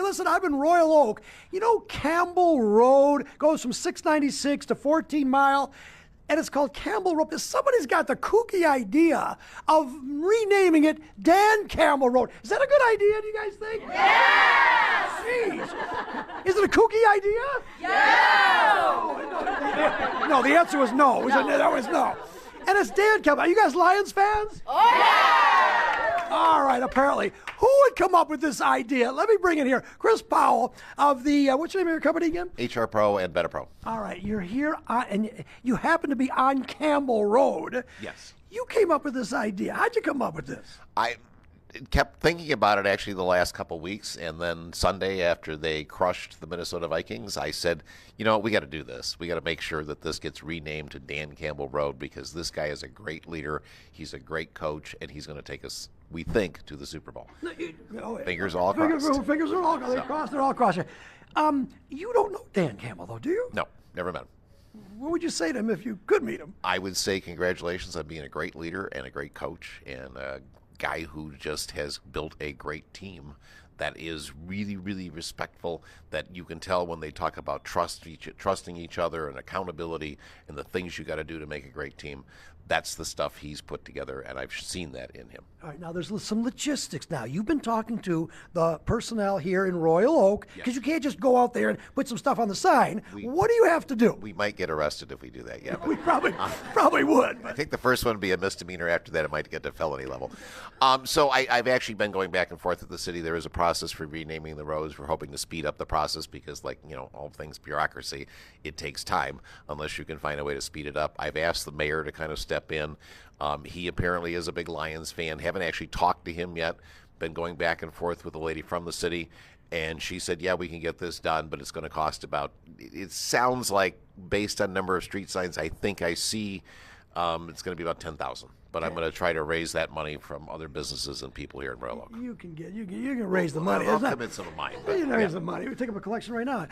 listen, I'm in Royal Oak. You know, Campbell Road goes from 696 to 14 Mile, and it's called Campbell Road. Somebody's got the kooky idea of renaming it Dan Campbell Road. Is that a good idea, do you guys think? Yes! Jeez. Is it a kooky idea? Yes! No, the answer was no. That was no. And it's Dan Campbell. Are you guys Lions fans? Oh, yeah! All right, apparently. Who would come up with this idea? Let me bring in here Chris Powell of the, what's the name of your company again? HR Pro and Better Pro. All right, you're here, and you happen to be on Campbell Road. Yes. You came up with this idea. How'd you come up with this? I kept thinking about it actually the last couple weeks, and then Sunday after they crushed the Minnesota Vikings, I said, you know, we got to do this. We got to make sure that this gets renamed to Dan Campbell Road because this guy is a great leader. He's a great coach, and he's going to take us, we think, to the Super Bowl. Fingers all crossed. Fingers are all crossed. They're all crossed. You don't know Dan Campbell, though, do you? No, never met him. What would you say to him if you could meet him? I would say congratulations on being a great leader and a great coach and a guy who just has built a great team that is really, really respectful, that you can tell when they talk about trusting each other and accountability and the things you got to do to make a great team. That's the stuff he's put together, and I've seen that in him. All right, now there's some logistics now. You've been talking to the personnel here in Royal Oak because you can't just go out there and put some stuff on the sign. What do you have to do? We might get arrested if we do that, yeah. We probably would. I think the first one would be a misdemeanor. After that, it might get to felony level. So I've actually been going back and forth with the city. There is a process for renaming the roads. We're hoping to speed up the process because, like, you know, all things bureaucracy, it takes time unless you can find a way to speed it up. I've asked the mayor to kind of step in. He apparently is a big Lions fan. Haven't actually talked to him yet. Been going back and forth with a lady from the city, and she said, yeah, we can get this done, but it's going to cost about, it sounds like, based on number of street signs, I think I see it's going to be about $10,000. But I'm going to try to raise that money from other businesses and people here in Royal Oak. You can raise the money. I'll commit some of mine. You can raise the money. We take up a collection right now.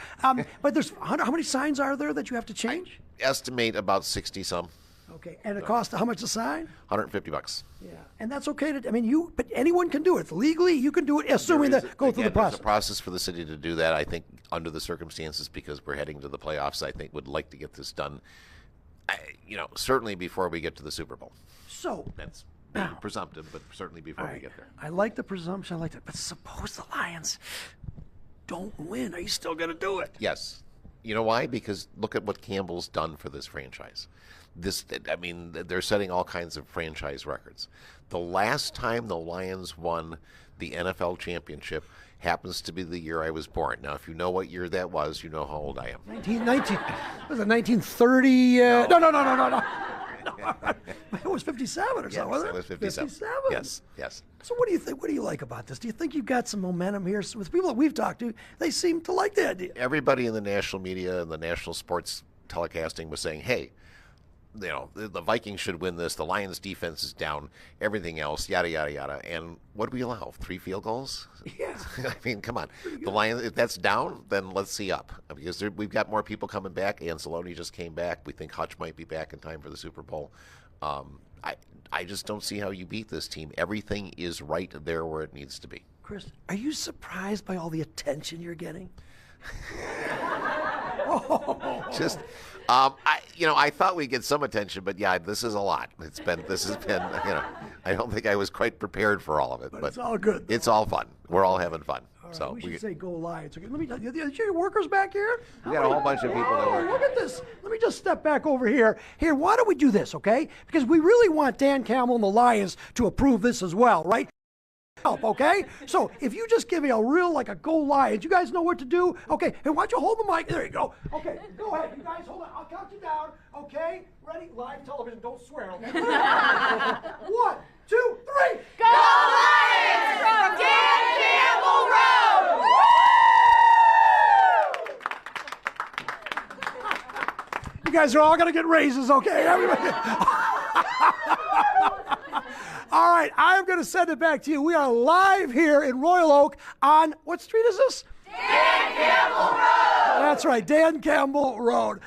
But there's how many signs are there that you have to change? I estimate about 60 some. Okay, and it costs how much a sign? $150. Yeah, and that's okay to. But anyone can do it legally. You can do it, assuming that go through the process. There's a process for the city to do that. I think under the circumstances, because we're heading to the playoffs, I think would like to get this done. Certainly before we get to the Super Bowl. So that's presumptive, but certainly before we get there. I like the presumption. I like that. But suppose the Lions don't win. Are you still going to do it? Yes. You know why? Because look at what Campbell's done for this franchise. They're setting all kinds of franchise records. The last time the Lions won the NFL championship happens to be the year I was born. Now, if you know what year that was, you know how old I am. 1919. Was it 1930? No. It was 57 or something, wasn't it? It was 57. 57. Yes. So what do you think? What do you like about this? Do you think you've got some momentum here? With people that we've talked to, they seem to like the idea. Everybody in the national media and the national sports telecasting was saying, hey, you know, the Vikings should win this. The Lions' defense is down. Everything else, yada, yada, yada. And what do we allow? 3 field goals? Yeah. I mean, come on. The Lions, if that's down, then let's see up. Because we've got more people coming back. Ancellotti just came back. We think Hutch might be back in time for the Super Bowl. I just don't see how you beat this team. Everything is right there where it needs to be. Chris, are you surprised by all the attention you're getting? Just, I thought we'd get some attention, but yeah, this is a lot. This has been, I don't think I was quite prepared for all of it. But it's all good, though. It's all fun. We're all having fun. All right, so we should say go Lions. Okay, let me. Is your workers back here? We got a whole bunch of people that work. Look at this. Let me just step back over here. Here, why don't we do this, okay? Because we really want Dan Campbell and the Lions to approve this as well, right? Help, okay? So if you just give me a real, a go Lions, you guys know what to do? Okay, hey, why don't you hold the mic? There you go. Okay, go ahead. You guys hold it. I'll count you down. Okay? Ready? Live television. Don't swear, okay? 1, 2, 3. Go Lions from Dan Campbell Road! You guys are all going to get raises, okay? Everybody. All right, I'm going to send it back to you. We are live here in Royal Oak on, what street is this? Dan Campbell Road! That's right, Dan Campbell Road.